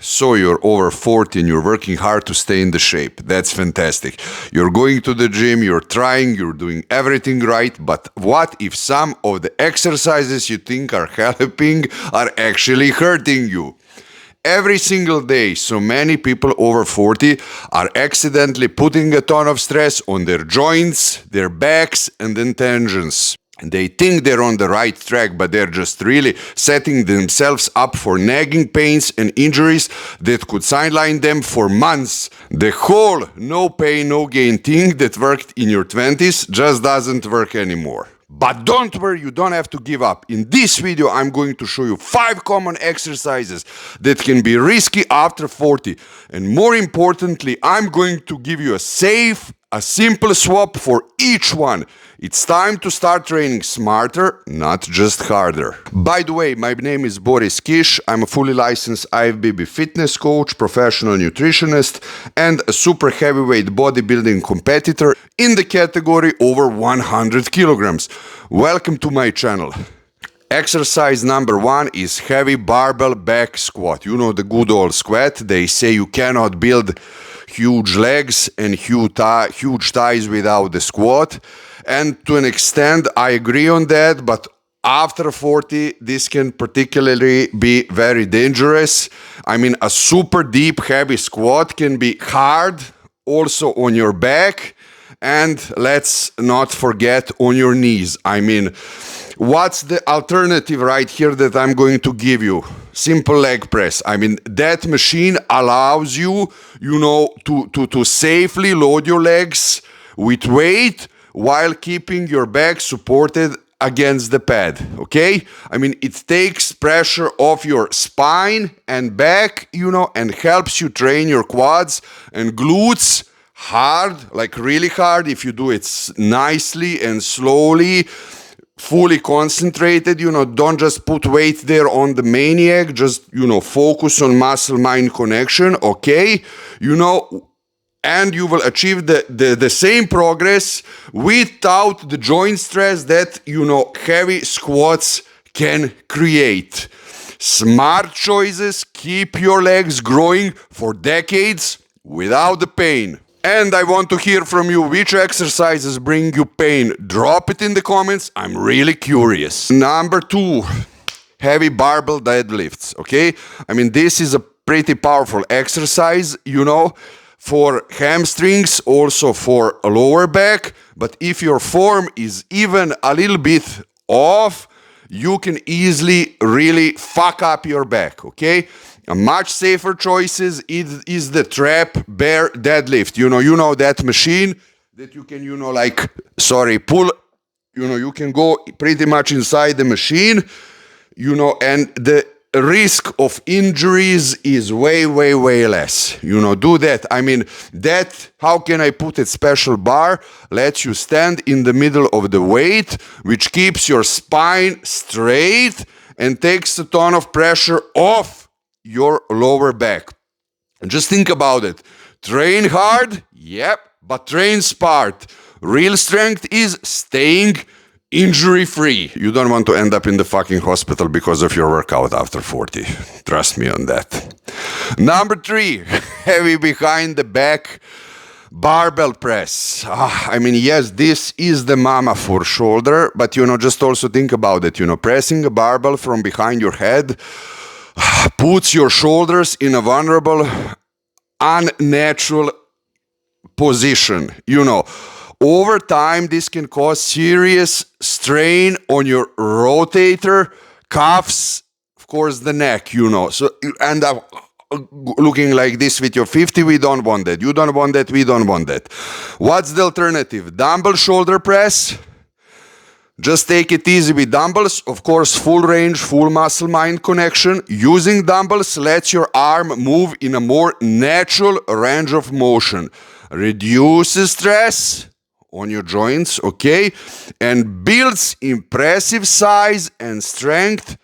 So you're over 40 and you're working hard to stay in the shape. That's fantastic. You're going to the gym, you're trying, you're doing everything right, but what if some of the exercises you think are helping are actually hurting you? Every single day, so many people over 40 are accidentally putting a ton of stress on their joints, their backs, and then tendons. They think they're on the right track, but they're just really setting themselves up for nagging pains and injuries that could sideline them for months. The whole no pain, no gain thing that worked in your 20s just doesn't work anymore. But don't worry, you don't have to give up. In this video, I'm going to show you 5 common exercises that can be risky after 40. And more importantly, I'm going to give you a simple swap for each one. It's time to start training smarter, not just harder. By the way, my name is Boris Kish. I'm a fully licensed IFBB fitness coach, professional nutritionist, and a super heavyweight bodybuilding competitor in the category over 100 kilograms. Welcome to my channel. Exercise number 1 is Heavy Barbell Back Squat. You know the good old squat. They say you cannot build huge legs and huge thighs without the squat. And to an extent, I agree on that, but after 40, this can particularly be very dangerous. I mean, a super deep, heavy squat can be hard also on your back, and let's not forget on your knees. I mean, what's the alternative right here that I'm going to give you? Simple leg press. I mean, that machine allows you, to safely load your legs with weight while keeping your back supported against the pad, okay? I mean, it takes pressure off your spine and back, and helps you train your quads and glutes hard, like really hard, if you do it nicely and slowly, fully concentrated, don't just put weight there on the maniac, just, focus on muscle-mind connection, okay? And you will achieve the same progress without the joint stress that, heavy squats can create. Smart choices keep your legs growing for decades without the pain. And I want to hear from you which exercises bring you pain. Drop it in the comments. I'm really curious. Number 2, Heavy Barbell Deadlifts, okay? I mean, this is a pretty powerful exercise, for hamstrings, also for a lower back. But if your form is even a little bit off, you can easily really fuck up your back, okay? A much safer choice is the trap bear deadlift. You know that machine that you can, pull, you can go pretty much inside the machine, and the risk of injuries is way, way, way less. Do that. I mean, that, how can I put it, special bar lets you stand in the middle of the weight, which keeps your spine straight and takes a ton of pressure off your lower back. And just think about it. Train hard, yep, but train smart. Real strength is staying injury-free. You don't want to end up in the fucking hospital because of your workout after 40. Trust me on that. Number 3, heavy behind the back barbell press. I mean, yes, this is the mama for shoulder, but, just also think about it. Pressing a barbell from behind your head puts your shoulders in a vulnerable, unnatural position. Over time, this can cause serious strain on your rotator cuffs, of course, the neck, So you end up looking like this with your 50. We don't want that. You don't want that. We don't want that. What's the alternative? Dumbbell shoulder press. Just take it easy with dumbbells. Of course, full range, full muscle-mind connection. Using dumbbells lets your arm move in a more natural range of motion. Reduces stress on your joints, okay? And builds impressive size and strength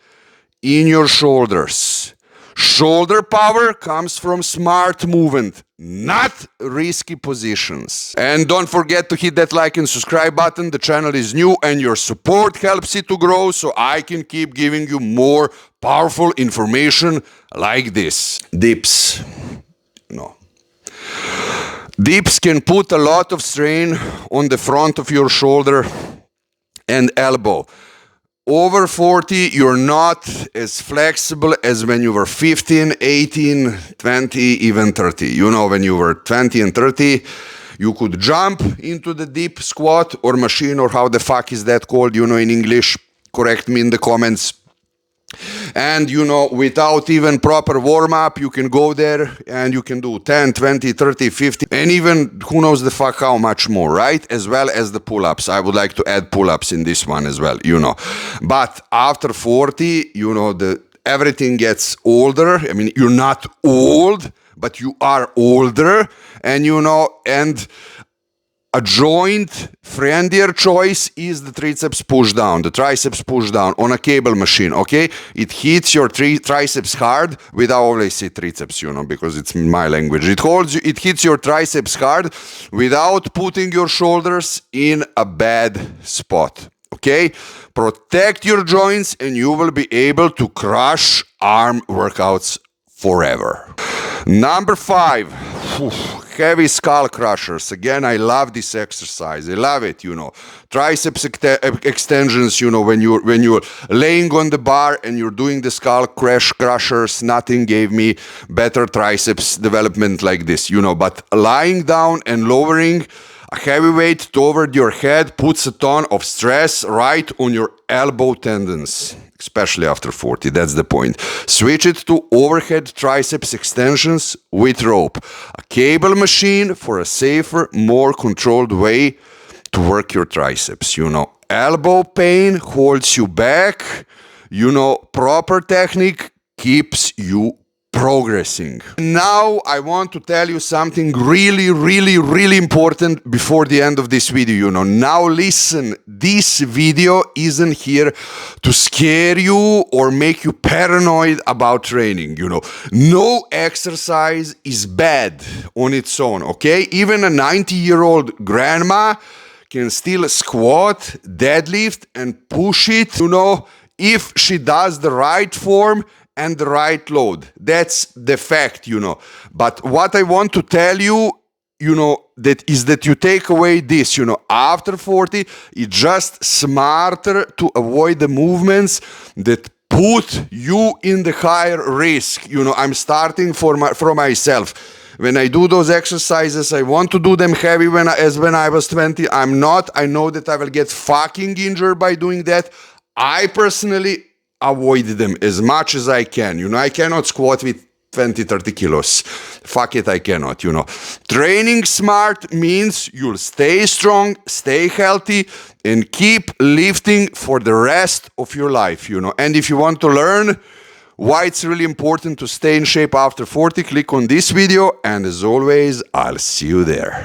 in your shoulders. Shoulder power comes from smart movement, not risky positions. And don't forget to hit that like and subscribe button. The channel is new and your support helps it to grow, so I can keep giving you more powerful information like this. Dips. No. Dips can put a lot of strain on the front of your shoulder and elbow. Over 40, you're not as flexible as when you were 15, 18, 20, even 30. You know, when you were 20 and 30, you could jump into the deep squat or machine, or how the fuck is that called, you know, in English. Correct me in the comments. And, you know, without even proper warm-up, you can go there and you can do 10, 20, 30, 50, and even who knows the fuck how much more, right? As well as the pull-ups. I would like to add pull-ups in this one as well, you know. But after 40, you know, everything gets older. I mean, you're not old, but you are older. And, you know, and a joint friendlier choice is the triceps push down, the triceps push down on a cable machine, okay? It hits your triceps hard, without always say triceps, you know, because it's my language. It hits your triceps hard without putting your shoulders in a bad spot, okay? Protect your joints and you will be able to crush arm workouts forever. Number 5. Heavy skull crushers. Again, I love this exercise. I love it, you know. Triceps extensions, you know, when you're laying on the bar and you're doing the skull crushers, nothing gave me better triceps development like this, you know. But lying down and lowering a heavy weight toward your head puts a ton of stress right on your elbow tendons, especially after 40. That's the point. Switch it to overhead triceps extensions with rope. A cable machine for a safer, more controlled way to work your triceps. You know, elbow pain holds you back. You know, proper technique keeps you progressing. Now I want to tell you something really important before the end of this video. You know, now listen, this video isn't here to scare you or make you paranoid about training. You know, no exercise is bad on its own, okay? Even a 90-year-old grandma can still squat, deadlift, and push it, you know, if she does the right form and the right load. That's the fact, you know. But what I want to tell you, you know, that you take away this, you know, after 40, it's just smarter to avoid the movements that put you in the higher risk. You know, I'm starting for myself. When I do those exercises, I want to do them heavy as when I was 20. I'm not. I know that I will get fucking injured by doing that. I personally avoid them as much as I can. You know, I cannot squat with 20, 30 kilos. Fuck it, I cannot, you know. Training smart means you'll stay strong, stay healthy, and keep lifting for the rest of your life, you know. And if you want to learn why it's really important to stay in shape after 40, click on this video. And as always, I'll see you there.